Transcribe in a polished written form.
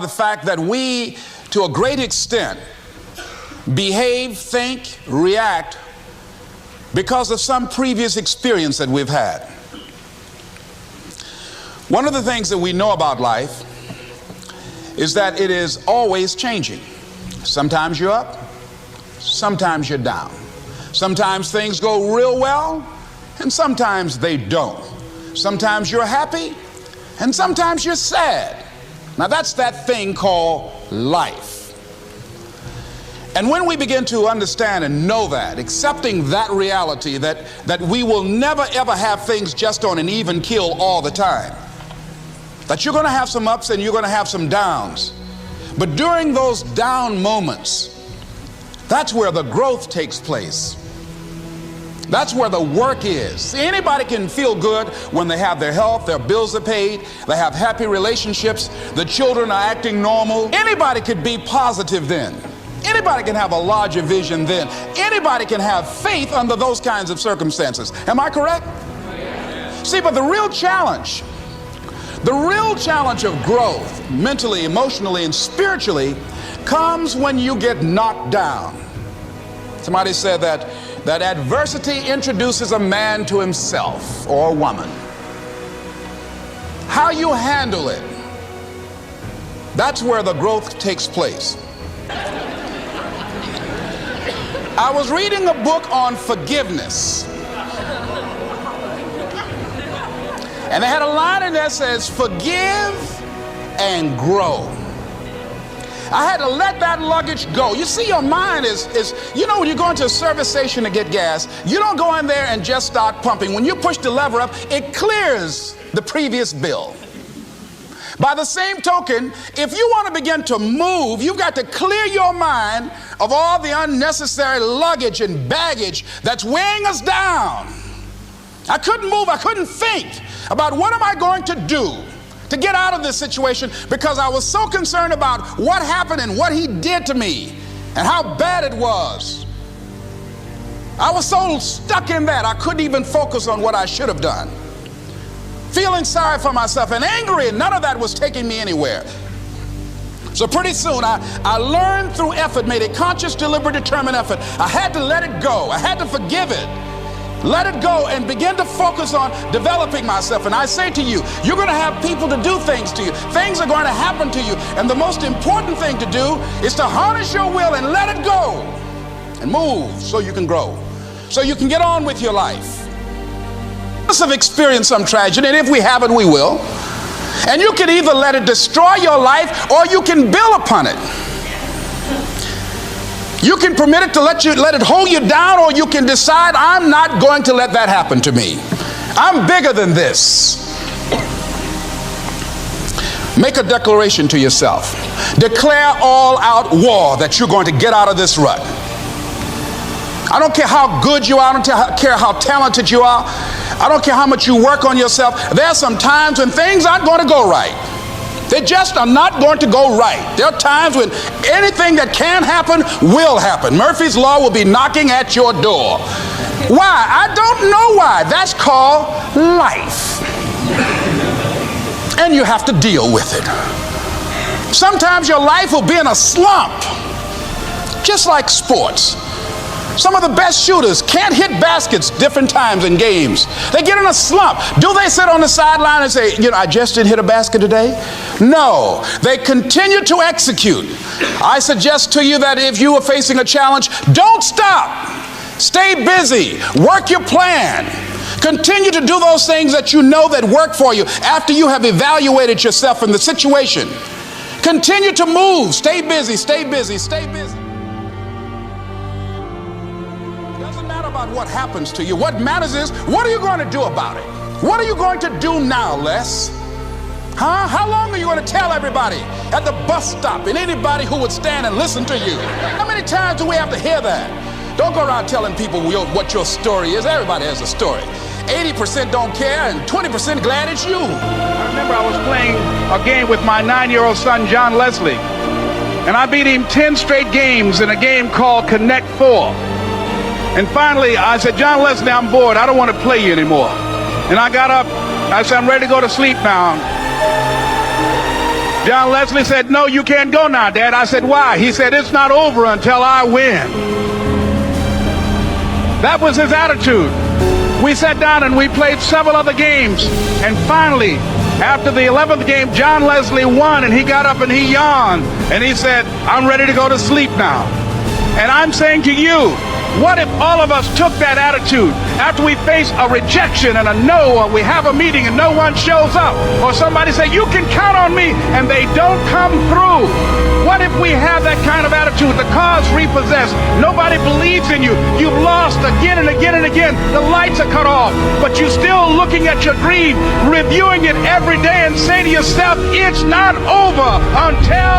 The fact that we, to a great extent, behave, think, react because of some previous experience that we've had. One of the things that we know about life is that it is always changing. Sometimes you're up, sometimes you're down. Sometimes things go real well, and sometimes they don't. Sometimes you're happy, and sometimes you're sad. Now that's that thing called life. And when we begin to understand and know that, accepting that reality that we will never ever have things just on an even keel all the time, that you're going to have some ups and you're going to have some downs, but during those down moments, that's where the growth takes place. That's where the work is. See, anybody can feel good when they have their health, their bills are paid, they have happy relationships, the children are acting normal. Anybody could be positive then. Anybody can have a larger vision then. Anybody can have faith under those kinds of circumstances. Am I correct? See, but the real challenge of growth, mentally, emotionally, and spiritually, comes when you get knocked down. Somebody said that adversity introduces a man to himself or a woman. How you handle it, that's where the growth takes place. I was reading a book on forgiveness, and they had a line in there that says, "Forgive and grow." I had to let that luggage go. You see, your mind is, you know, when you go into a service station to get gas, you don't go in there and just start pumping. When you push the lever up, it clears the previous bill. By the same token, if you want to begin to move, you've got to clear your mind of all the unnecessary luggage and baggage that's weighing us down. I couldn't move, I couldn't think about what am I going to do to get out of this situation, because I was so concerned about what happened and what he did to me and how bad it was. I was so stuck in that I couldn't even focus on what I should have done. Feeling sorry for myself and angry, and none of that was taking me anywhere. So pretty soon I learned through effort, made a conscious, deliberate, determined effort. I had to let it go. I had to forgive it. Let it go and begin to focus on developing myself. And I say to you, you're going to have people to do things to you. Things are going to happen to you. And the most important thing to do is to harness your will and let it go and move so you can grow, so you can get on with your life. Us have experienced some tragedy, and if we haven't, we will. And you can either let it destroy your life or you can build upon it. You can permit it to let it hold you down, or you can decide, I'm not going to let that happen to me. I'm bigger than this. Make a declaration to yourself. Declare all out war that you're going to get out of this rut. I don't care how good you are, I don't care how talented you are, I don't care how much you work on yourself. There are some times when things aren't going to go right. They just are not going to go right. There are times when anything that can happen will happen. Murphy's Law will be knocking at your door. Why? I don't know why. That's called life. And you have to deal with it. Sometimes your life will be in a slump, just like sports. Some of the best shooters can't hit baskets different times in games. They get in a slump. Do they sit on the sideline and say, you know, I just didn't hit a basket today? No, they continue to execute. I suggest to you that if you are facing a challenge, don't stop. Stay busy. Work your plan. Continue to do those things that you know that work for you after you have evaluated yourself in the situation. Continue to move. Stay busy, stay busy, stay busy. About what happens to you. What matters is, what are you going to do about it? What are you going to do now, Les? Huh? How long are you going to tell everybody at the bus stop and anybody who would stand and listen to you? How many times do we have to hear that? Don't go around telling people what your story is. Everybody has a story. 80% don't care and 20% glad it's you. I remember I was playing a game with my 9-year-old son, John Leslie, and I beat him 10 straight games in a game called Connect 4. And finally, I said, John Leslie, I'm bored. I don't want to play you anymore. And I got up. I said, I'm ready to go to sleep now. John Leslie said, no, you can't go now, Dad. I said, why? He said, it's not over until I win. That was his attitude. We sat down and we played several other games. And finally, after the 11th game, John Leslie won, and he got up and he yawned. And he said, I'm ready to go to sleep now. And I'm saying to you, what if all of us took that attitude after we face a rejection and a no, or we have a meeting and no one shows up, or somebody say, you can count on me, and they don't come through? What if we have that kind of attitude? The car's repossessed. Nobody believes in you. You've lost again and again and again. The lights are cut off, but you're still looking at your dream, reviewing it every day, and say to yourself, it's not over until